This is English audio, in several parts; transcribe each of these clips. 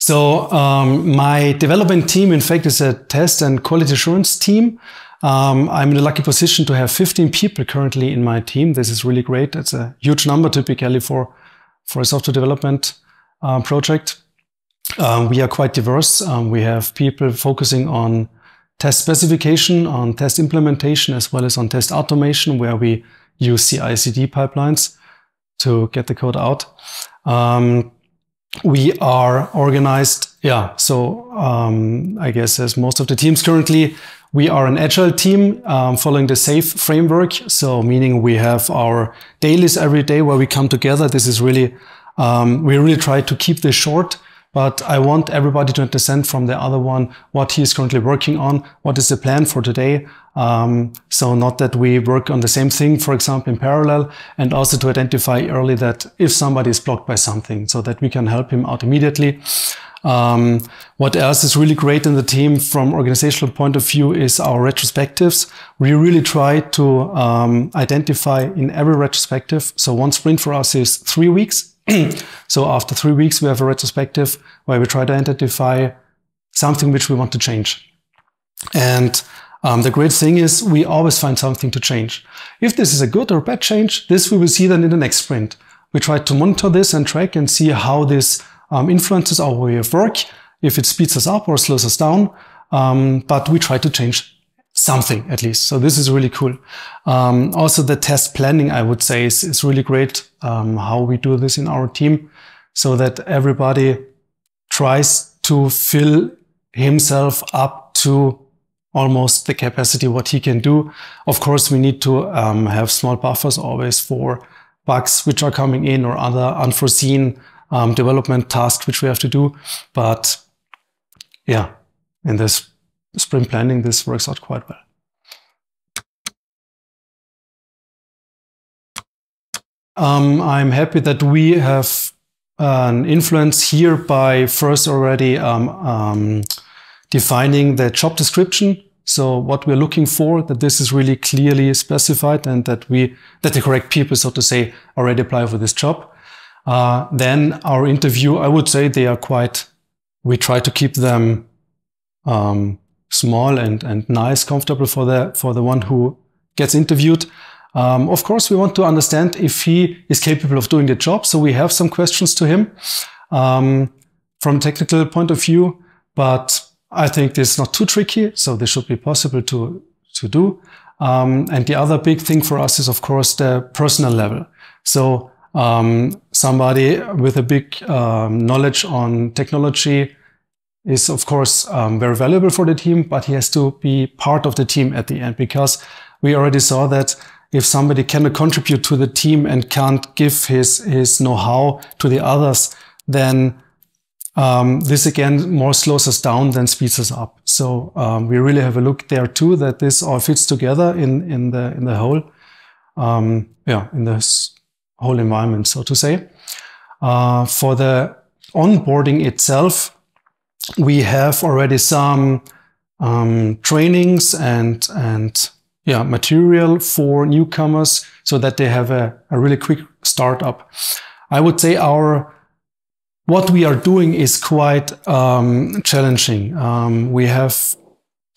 My development team, in fact, is a test and quality assurance team. I'm in a lucky position to have 15 people currently in my team. This is really great. It's a huge number typically for a software development project. We are quite diverse. We have people focusing on test specification, on test implementation, as well as on test automation, where we use CI/CD pipelines to get the code out. We are organized, I guess as most of the teams currently, we are an agile team following the SAFe framework. So meaning we have our dailies every day where we come together. This is really, we really try to keep this short, but I want everybody to understand from the other one what he is currently working on, what is the plan for today. So not that we work on the same thing, for example, in parallel, and also to identify early that if somebody is blocked by something so that we can help him out immediately. What else is really great in the team from organizational point of view is our retrospectives. We really try to identify in every retrospective. So one sprint for us is 3 weeks. So after 3 weeks, we have a retrospective where we try to identify something which we want to change. And the great thing is we always find something to change. If this is a good or bad change, this we will see then in the next sprint. We try to monitor this and track and see how this influences our way of work, if it speeds us up or slows us down. But we try to change something at least. So this is really cool. Also the test planning, I would say, is really great how we do this in our team, so that everybody tries to fill himself up to almost the capacity what he can do. Of course, we need to have small buffers always for bugs which are coming in or other unforeseen development tasks which we have to do. But yeah, in this sprint planning, this works out quite well. I'm happy that we have an influence here by first already defining the job description. So what we're looking for, that this is really clearly specified and that the correct people, so to say, already apply for this job. Then our interview, I would say they are we try to keep them small and nice, comfortable for the one who gets interviewed. Of course, we want to understand if he is capable of doing the job. So we have some questions to him from a technical point of view, but I think this is not too tricky. So this should be possible to do. And the other big thing for us is, of course, the personal level. So somebody with a big knowledge on technology is, of course, very valuable for the team, but he has to be part of the team at the end, because we already saw that if somebody cannot contribute to the team and can't give his know-how to the others, then this again more slows us down than speeds us up. So we really have a look there too, that this all fits together in the whole in this whole environment, so to say. For the onboarding itself, we have already some trainings and material for newcomers so that they have a really quick startup. I would say what we are doing is quite challenging. We have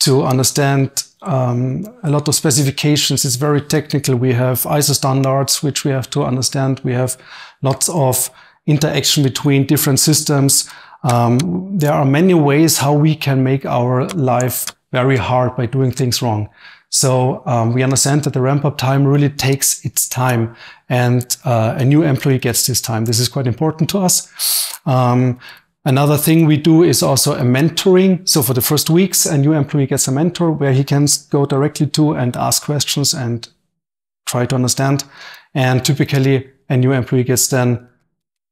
to understand a lot of specifications. It's very technical. We have ISO standards, which we have to understand. We have lots of interaction between different systems. There are many ways how we can make our life very hard by doing things wrong. So we understand that the ramp-up time really takes its time, and a new employee gets this time. This is quite important to us. Another thing we do is also a mentoring. So for the first weeks, a new employee gets a mentor where he can go directly to and ask questions and try to understand. And typically a new employee gets then,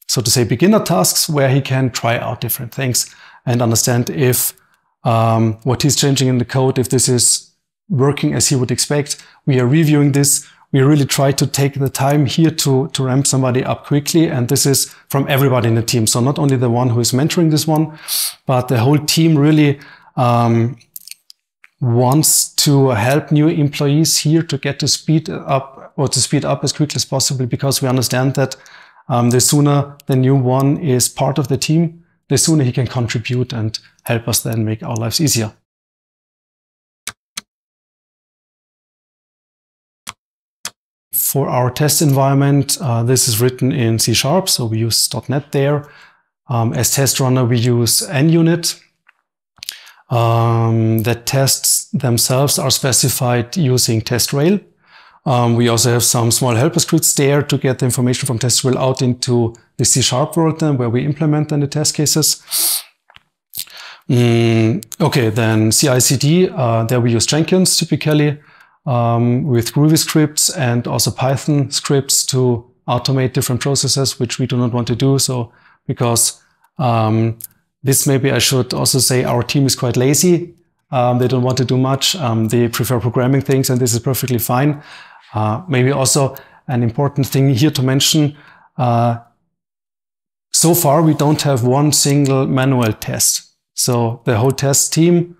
so to say, beginner tasks where he can try out different things and understand if what he's changing in the code, if this is working as he would expect. We are reviewing this. We really try to take the time here to ramp somebody up quickly. And this is from everybody in the team. So not only the one who is mentoring this one, but the whole team really wants to help new employees here to get to speed up as quickly as possible, because we understand that the sooner the new one is part of the team, the sooner he can contribute and help us then make our lives easier. For our test environment, this is written in C#, so we use .NET there. As test runner, we use NUnit. The tests themselves are specified using TestRail. We also have some small helper scripts there to get the information from TestRail out into the C# world then, where we implement then the test cases. Okay, then CI/CD, there we use Jenkins typically, with Groovy scripts and also Python scripts to automate different processes, which we do not want to do. So, because this, maybe I should also say, our team is quite lazy. They don't want to do much. They prefer programming things, and this is perfectly fine. Maybe also an important thing here to mention, so far we don't have one single manual test. So the whole test team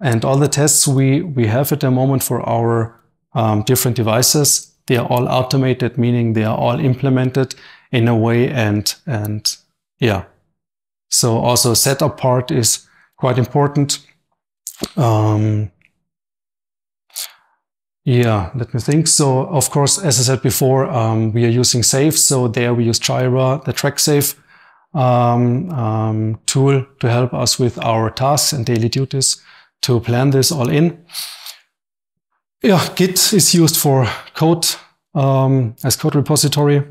and all the tests we have at the moment for our different devices, they are all automated, meaning they are all implemented in a way, and yeah. So also setup part is quite important. Yeah, let me think. So of course, as I said before, we are using Safe. So there we use Jira, the TrackSafe tool to help us with our tasks and daily duties to plan this all in. Yeah, Git is used for code as code repository.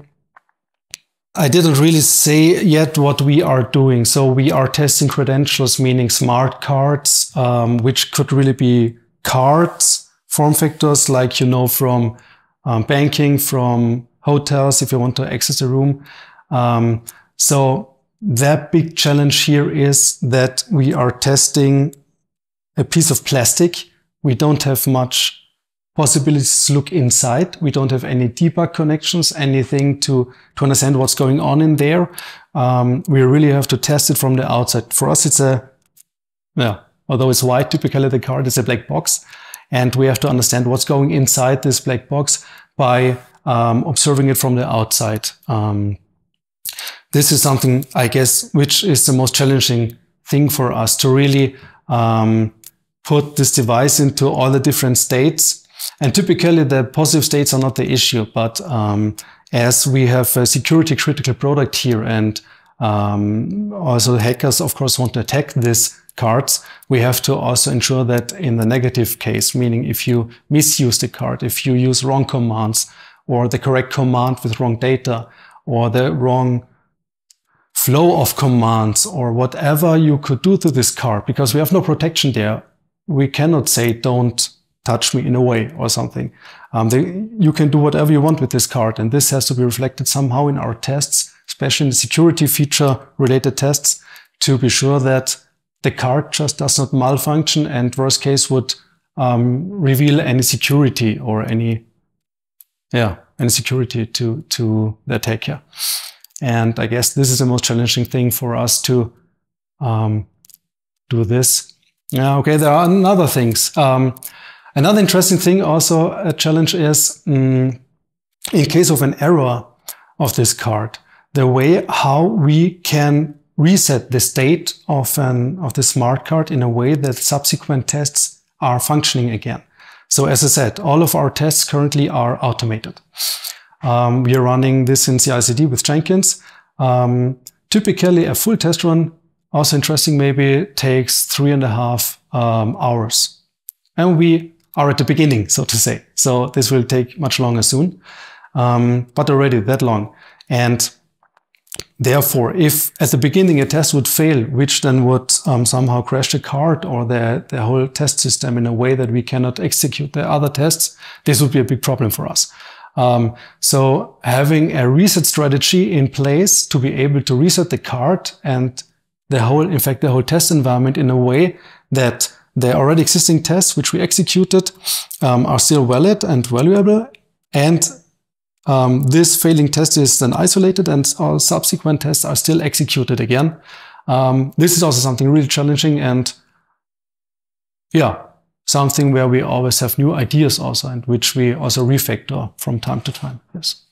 I didn't really say yet what we are doing. So we are testing credentials, meaning smart cards, which could really be cards, form factors like, you know, from banking, from hotels, if you want to access a room. So that big challenge here is that we are testing a piece of plastic. We don't have much possibilities to look inside. We don't have any debug connections, anything to understand what's going on in there. We really have to test it from the outside. For us, it's although it's white, typically the card is a black box. And we have to understand what's going inside this black box by observing it from the outside. This is something, I guess, which is the most challenging thing for us, to really put this device into all the different states. And typically the positive states are not the issue, but as we have a security critical product here, and also hackers, of course, want to attack these cards, we have to also ensure that in the negative case, meaning if you misuse the card, if you use wrong commands, or the correct command with wrong data, or the wrong flow of commands, or whatever you could do to this card, because we have no protection there. We cannot say, don't touch me in a way or something. You can do whatever you want with this card, and this has to be reflected somehow in our tests, especially in the security feature related tests, to be sure that the card just does not malfunction and worst case would reveal any security or any security to the attacker. And I guess this is the most challenging thing for us to do this. Yeah, okay, there are other things. Another interesting thing, also a challenge, is in case of an error of this card, the way how we can reset the state of the smart card in a way that subsequent tests are functioning again. So as I said, all of our tests currently are automated. We are running this in CI/CD with Jenkins. Typically a full test run, also interesting, maybe takes 3.5 hours. And we are at the beginning, so to say. So this will take much longer soon, but already that long. And therefore, if at the beginning a test would fail, which then would somehow crash the card or the whole test system in a way that we cannot execute the other tests, this would be a big problem for us. So having a reset strategy in place to be able to reset the card and the whole test environment in a way that the already existing tests which we executed are still valid and valuable, and this failing test is then isolated and all subsequent tests are still executed again. This is also something really challenging, and something where we always have new ideas also, and which we also refactor from time to time. Yes.